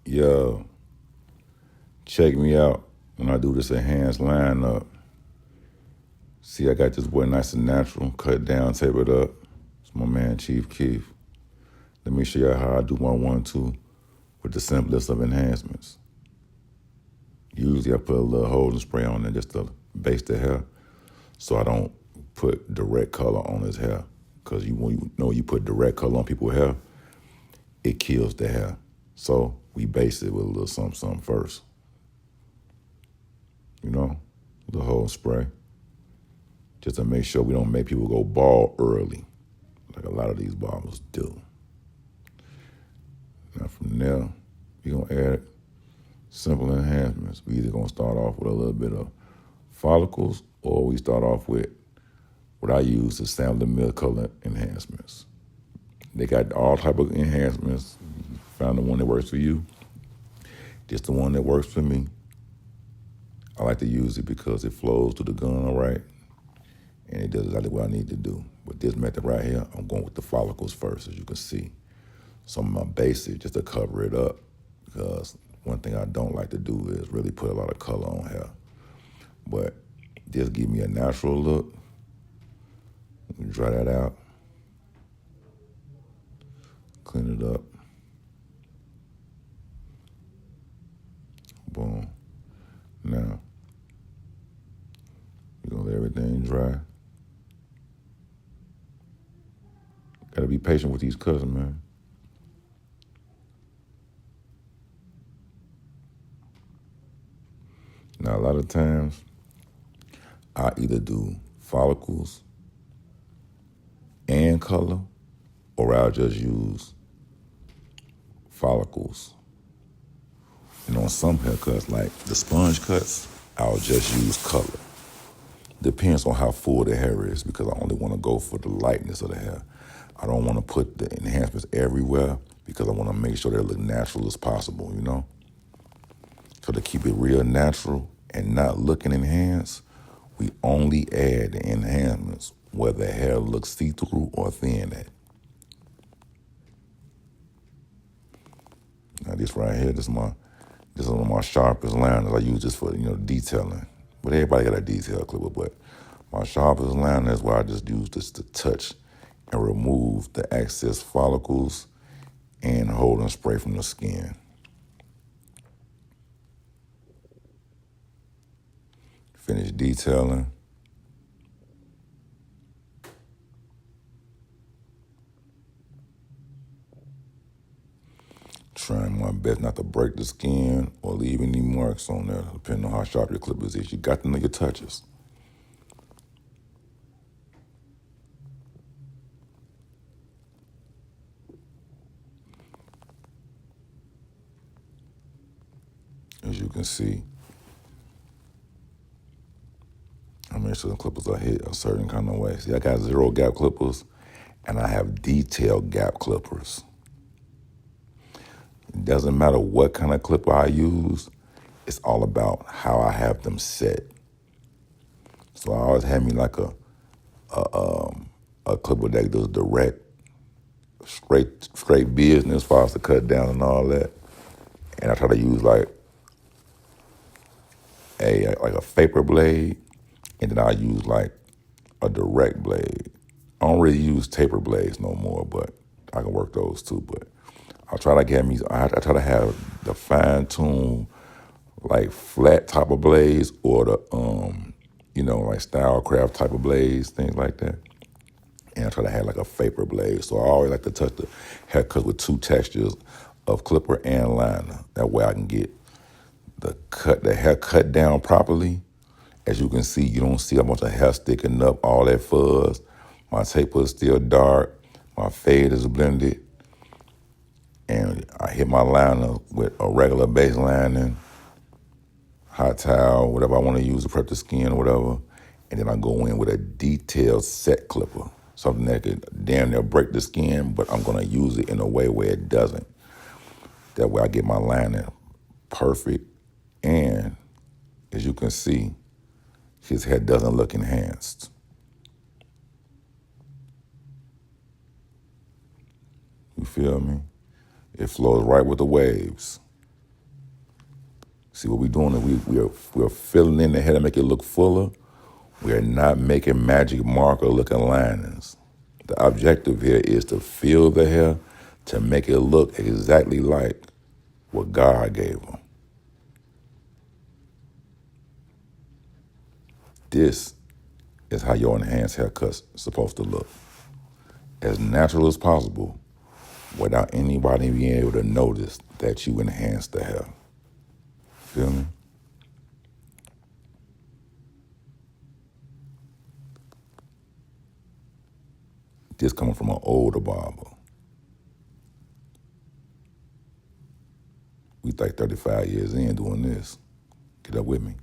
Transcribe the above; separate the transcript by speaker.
Speaker 1: Yeah, check me out when I do this enhanced lineup. See, I got this boy nice and natural, cut down, tape it up. It's my man, Chief Keef. Let me show you how I do my 1-2 with the simplest of enhancements. Usually I put a little holding spray on there just to base the hair so I don't put direct color on his hair. Because you put direct color on people's hair, it kills the hair. So we base it with a little something first. The whole spray. Just to make sure we don't make people go bald early, like a lot of these barbers do. Now from there, we're gonna add simple enhancements. We either gonna start off with a little bit of follicles, or we start off with what I use is sample mill color enhancements. They got all type of enhancements. You found the one that works for you. Just the one that works for me. I like to use it because it flows to the gun all right, and it does exactly what I need to do. With this method right here, I'm going with the follicles first, as you can see. Some of my basic just to cover it up, because one thing I don't like to do is really put a lot of color on hair. But just give me a natural look. Dry that out. Clean it up. Boom. Now, you're gonna let everything dry. Gotta be patient with these cuts, man. Now, a lot of times, I either do follicles and color, or I'll just use follicles. On some haircuts, like the sponge cuts, I'll just use color. Depends on how full the hair is, because I only want to go for the lightness of the hair. I don't want to put the enhancements everywhere because I want to make sure they look natural as possible, So to keep it real natural and not looking enhanced, we only add the enhancements where the hair looks see-through or thin at. Now this right here, this is one of my sharpest liners. I use this for, detailing. But everybody got a detail clipper, but my sharpest liner is where I just use this to touch and remove the excess follicles and hold and spray from the skin. Finish detailing. Trying my best not to break the skin or leave any marks on there, depending on how sharp your clippers is. You got to know your touches. As you can see, I make sure the clippers are hit a certain kind of way. See, I got 0 gap clippers, and I have detailed gap clippers. It doesn't matter what kind of clipper I use. It's all about how I have them set. So I always have me like a clipper that does direct, straight business as far as the cut down and all that. And I try to use like a vapor blade, and then I use like a direct blade. I don't really use taper blades no more, but I can work those too. But I try to have the fine tune, like flat type of blades, or the like style craft type of blades, things like that. And I try to have like a vapor blade. So I always like to touch the haircuts with 2 textures of clipper and liner. That way I can get the hair cut down properly. As you can see, you don't see a bunch of hair sticking up, all that fuzz. My taper is still dark. My fade is blended. And I hit my liner with a regular base lining, hot towel, whatever I want to use to prep the skin or whatever. And then I go in with a detailed set clipper, something that could damn near break the skin, but I'm going to use it in a way where it doesn't. That way I get my lining perfect. And as you can see, his head doesn't look enhanced. You feel me? It flows right with the waves. See, what we're doing is we're filling in the hair to make it look fuller. We're not making magic marker looking linings. The objective here is to fill the hair to make it look exactly like what God gave them. This is how your enhanced haircut's supposed to look. As natural as possible, without anybody being able to notice that you enhanced the hair. Feel me? This coming from an older barber. We like 35 years in doing this. Get up with me.